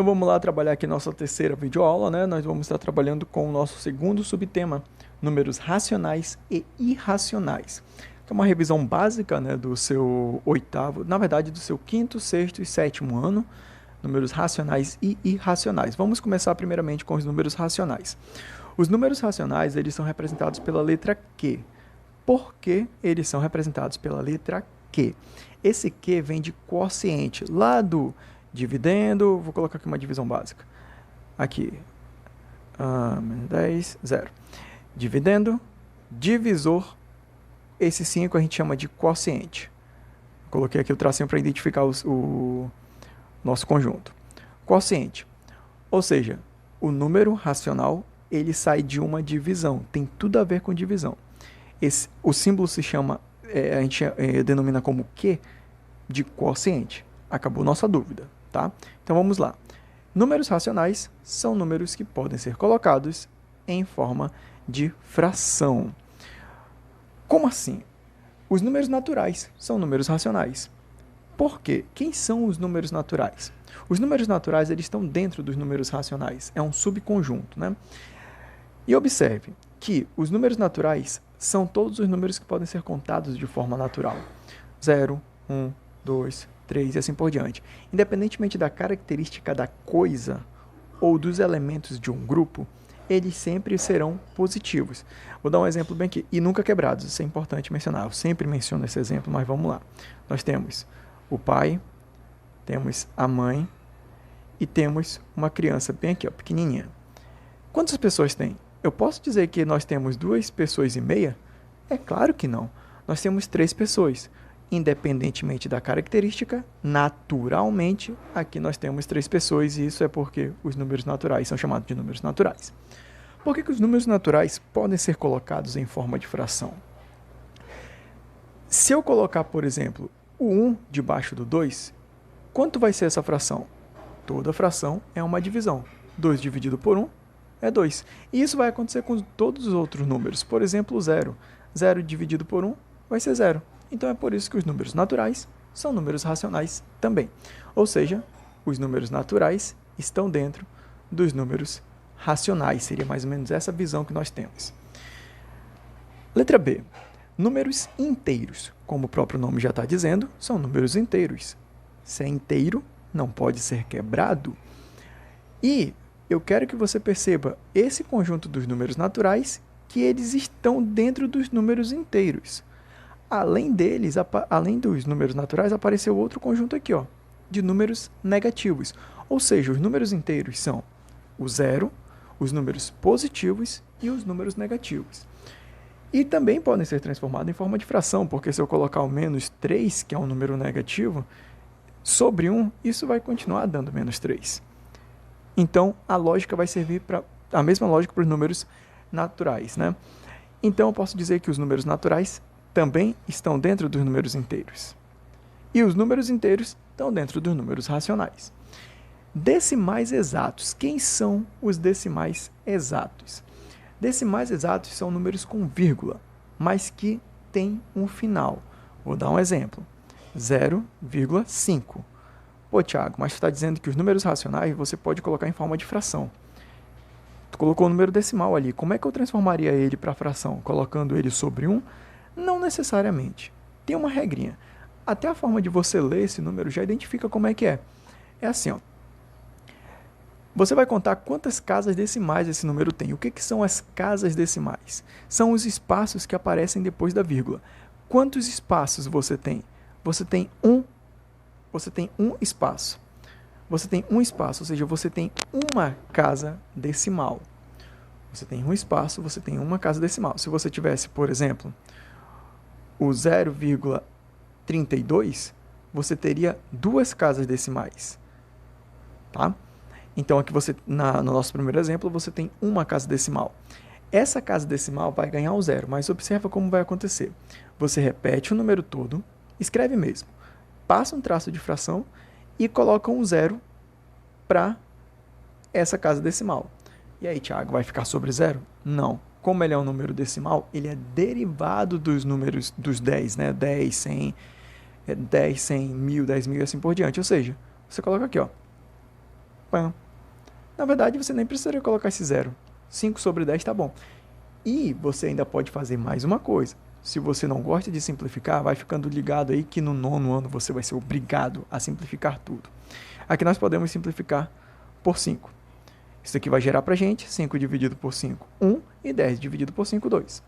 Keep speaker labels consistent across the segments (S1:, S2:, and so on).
S1: Então vamos lá trabalhar aqui nossa terceira videoaula, né? Nós vamos estar trabalhando com o nosso segundo subtema, números racionais e irracionais. Que é uma revisão básica, né, do seu oitavo, na verdade do seu quinto, sexto e sétimo ano, números racionais e irracionais. Vamos começar primeiramente com os números racionais. Os números racionais, eles são representados pela letra Q. Por que eles são representados pela letra Q? Esse Q vem de quociente, lá do dividendo, vou colocar aqui uma divisão básica. Aqui, 10, 0. Dividendo, divisor, esse 5 a gente chama de quociente. Coloquei aqui o tracinho para identificar o nosso conjunto. Quociente, ou seja, o número racional, ele sai de uma divisão, tem tudo a ver com divisão. O símbolo se chama, a gente denomina como Q de quociente. Acabou nossa dúvida, tá? Então vamos lá. Números racionais são números que podem ser colocados em forma de fração. Como assim? Os números naturais são números racionais. Por quê? Quem são os números naturais? Os números naturais, eles estão dentro dos números racionais. É um subconjunto, né? E observe que os números naturais são todos os números que podem ser contados de forma natural. 0, 1, 2, 3 e assim por diante. Independentemente da característica da coisa ou dos elementos de um grupo, eles sempre serão positivos. Vou dar um exemplo bem aqui. E nunca quebrados, isso é importante mencionar. Eu sempre menciono esse exemplo, mas vamos lá. Nós temos o pai, temos a mãe e temos uma criança bem aqui, ó, pequenininha. Quantas pessoas tem? Eu posso dizer que nós temos 2 pessoas e meia? É claro que não. Nós temos 3 pessoas. Independentemente da característica, naturalmente, aqui nós temos 3 pessoas e isso é porque os números naturais são chamados de números naturais. Por que os números naturais podem ser colocados em forma de fração? Se eu colocar, por exemplo, o 1 debaixo do 2, quanto vai ser essa fração? Toda fração é uma divisão. 2 dividido por 1 é 2. E isso vai acontecer com todos os outros números. Por exemplo, o 0. 0 dividido por 1 vai ser 0. Então é por isso que os números naturais são números racionais também. Ou seja, os números naturais estão dentro dos números racionais. Seria mais ou menos essa visão que nós temos. Letra B. Números inteiros. Como o próprio nome já está dizendo, são números inteiros. Se é inteiro, não pode ser quebrado. E eu quero que você perceba esse conjunto dos números naturais, que eles estão dentro dos números inteiros. Além deles, além dos números naturais, apareceu outro conjunto aqui, ó, de números negativos. Ou seja, os números inteiros são o 0, os números positivos e os números negativos. E também podem ser transformados em forma de fração, porque se eu colocar o menos 3, que é um número negativo, sobre 1, isso vai continuar dando menos 3. Então, a lógica vai servir para a mesma lógica para os números naturais, né? Então, eu posso dizer que os números naturais também estão dentro dos números inteiros. E os números inteiros estão dentro dos números racionais. Decimais exatos. Quem são os decimais exatos? Decimais exatos são números com vírgula, mas que têm um final. Vou dar um exemplo. 0,5. Pô, Thiago, mas tu está dizendo que os números racionais você pode colocar em forma de fração. Tu colocou o número decimal ali. Como é que eu transformaria ele para fração? Colocando ele sobre 1? Não necessariamente. Tem uma regrinha. Até a forma de você ler esse número já identifica como é que é. É assim, ó. Você vai contar quantas casas decimais esse número tem. O que são as casas decimais? São os espaços que aparecem depois da vírgula. Quantos espaços você tem? Você tem um espaço. Você tem um espaço, ou seja, você tem uma casa decimal. Você tem um espaço, você tem uma casa decimal. Se você tivesse, por exemplo, o 0,32, você teria 2 casas decimais. Tá? Então, aqui no nosso primeiro exemplo, você tem uma casa decimal. Essa casa decimal vai ganhar o 0, mas observa como vai acontecer. Você repete o número todo, escreve mesmo, passa um traço de fração e coloca um 0 para essa casa decimal. E aí, Thiago, vai ficar sobre 0? Não. Como ele é um número decimal, ele é derivado dos números dos 10, né? 10, 100, 10, 100, 1000, 10.000 e assim por diante. Ou seja, você coloca aqui, ó, Pam. Na verdade, você nem precisaria colocar esse 0. 5 sobre 10 tá bom. E você ainda pode fazer mais uma coisa. Se você não gosta de simplificar, vai ficando ligado aí que no 9º ano você vai ser obrigado a simplificar tudo. Aqui nós podemos simplificar por 5. Isso aqui vai gerar para a gente 5 dividido por 5, 1, e 10 dividido por 5, 2.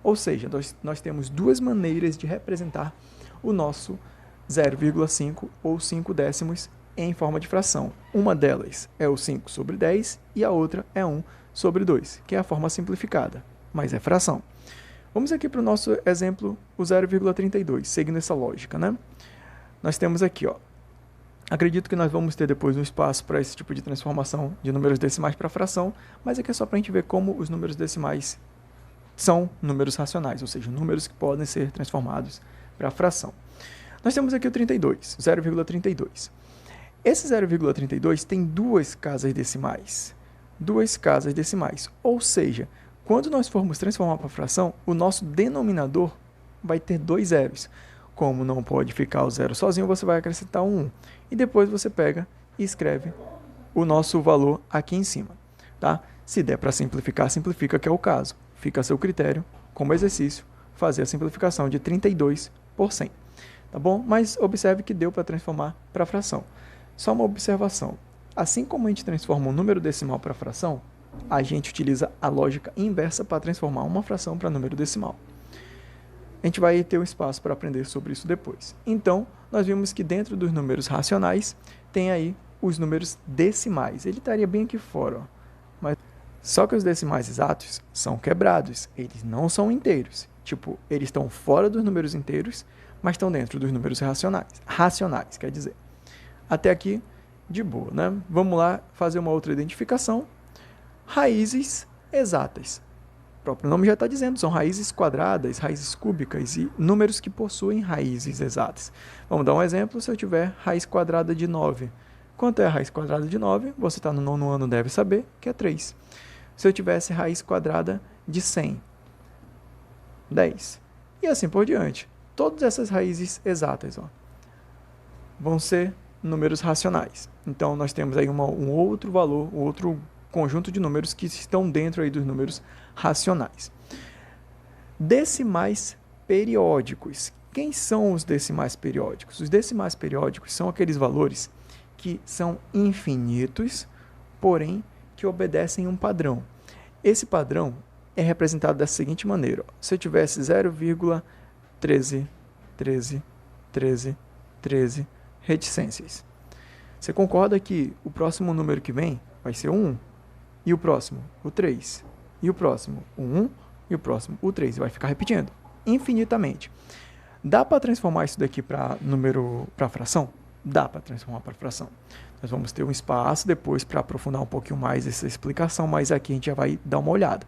S1: Ou seja, nós temos duas maneiras de representar o nosso 0,5 ou 5 décimos em forma de fração. Uma delas é o 5 sobre 10 e a outra é 1 sobre 2, que é a forma simplificada, mas é fração. Vamos aqui para o nosso exemplo, o 0,32, seguindo essa lógica, né? Nós temos aqui, ó. Acredito que nós vamos ter depois um espaço para esse tipo de transformação de números decimais para fração, mas aqui é só para a gente ver como os números decimais são números racionais, ou seja, números que podem ser transformados para fração. Nós temos aqui o 32, 0,32. Esse 0,32 tem duas casas decimais. Duas casas decimais, ou seja, quando nós formos transformar para fração, o nosso denominador vai ter dois zeros. Como não pode ficar o zero sozinho, você vai acrescentar um 1. E depois você pega e escreve o nosso valor aqui em cima. Tá? Se der para simplificar, simplifica, que é o caso. Fica a seu critério, como exercício, fazer a simplificação de 32 por 100. Tá bom? Mas observe que deu para transformar para fração. Só uma observação. Assim como a gente transforma um número decimal para fração, a gente utiliza a lógica inversa para transformar uma fração para número decimal. A gente vai ter um espaço para aprender sobre isso depois. Então, nós vimos que dentro dos números racionais, tem aí os números decimais. Ele estaria bem aqui fora, ó. Mas só que os decimais exatos são quebrados, eles não são inteiros. Tipo, eles estão fora dos números inteiros, mas estão dentro dos números racionais. Racionais, quer dizer. Até aqui, de boa, né? Vamos lá fazer uma outra identificação. Raízes exatas. O próprio nome já está dizendo, são raízes quadradas, raízes cúbicas e números que possuem raízes exatas. Vamos dar um exemplo, se eu tiver raiz quadrada de 9. Quanto é a raiz quadrada de 9? Você está no 9º ano, deve saber, que é 3. Se eu tivesse raiz quadrada de 100, 10. E assim por diante. Todas essas raízes exatas, ó, vão ser números racionais. Então, nós temos aí um outro valor, outro conjunto de números que estão dentro aí dos números racionais. Decimais periódicos. Quem são os decimais periódicos? Os decimais periódicos são aqueles valores que são infinitos, porém que obedecem um padrão. Esse padrão é representado da seguinte maneira. Se eu tivesse 0,13 reticências. Você concorda que o próximo número que vem vai ser o 1? E o próximo, o 3. E o próximo, o 1. E o próximo, o 3. E vai ficar repetindo infinitamente. Dá para transformar isso daqui para fração? Dá para transformar para fração. Nós vamos ter um espaço depois para aprofundar um pouquinho mais essa explicação, mas aqui a gente já vai dar uma olhada.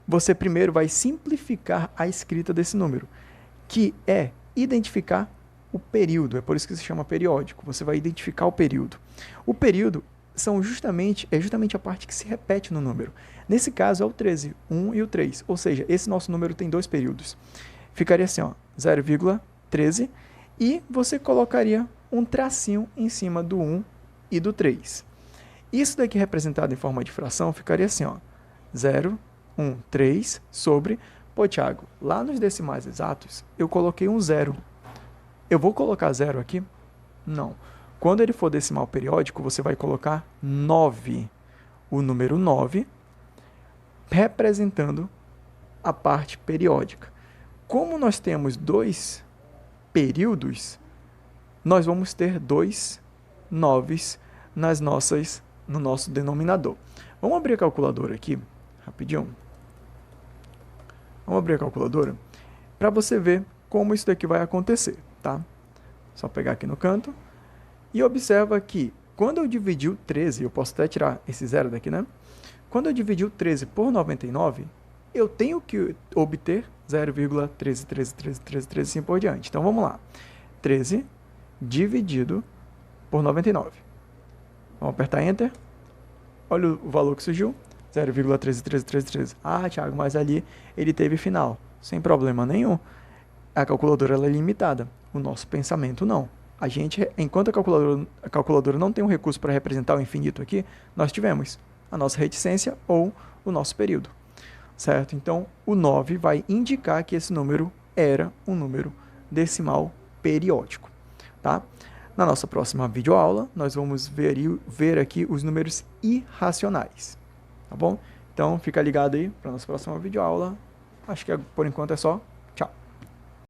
S1: Você primeiro vai simplificar a escrita desse número, que é identificar o período. É por isso que se chama periódico. Você vai identificar o período. O período é justamente a parte que se repete no número. Nesse caso é o 13, 1 e o 3. Ou seja, esse nosso número tem dois períodos. Ficaria assim, ó, 0,13, e você colocaria um tracinho em cima do 1 e do 3. Isso daqui representado em forma de fração ficaria assim, ó, 0, 1, 3 sobre... Pô, Thiago, lá nos decimais exatos eu coloquei um 0. Eu vou colocar 0 aqui? Não. Quando ele for decimal periódico, você vai colocar 9. O número 9 representando a parte periódica. Como nós temos dois períodos, nós vamos ter dois 9s no nosso denominador. Vamos abrir a calculadora aqui, rapidinho. Vamos abrir a calculadora para você ver como isso daqui vai acontecer, tá? Só pegar aqui no canto. E observa que quando eu dividir o 13, eu posso até tirar esse 0 daqui, né? Quando eu dividir o 13 por 99, eu tenho que obter 0,13, assim por diante. Então, vamos lá. 13 dividido por 99. Vamos apertar Enter. Olha o valor que surgiu. 0,13. Ah, Thiago, mas ali ele teve final. Sem problema nenhum. A calculadora ela é limitada. O nosso pensamento não. A gente, enquanto a calculadora não tem um recurso para representar o infinito aqui, nós tivemos a nossa reticência ou o nosso período, certo? Então, o 9 vai indicar que esse número era um número decimal periódico, tá? Na nossa próxima videoaula, nós vamos ver aqui os números irracionais, tá bom? Então, fica ligado aí para a nossa próxima videoaula. Acho que por enquanto é só.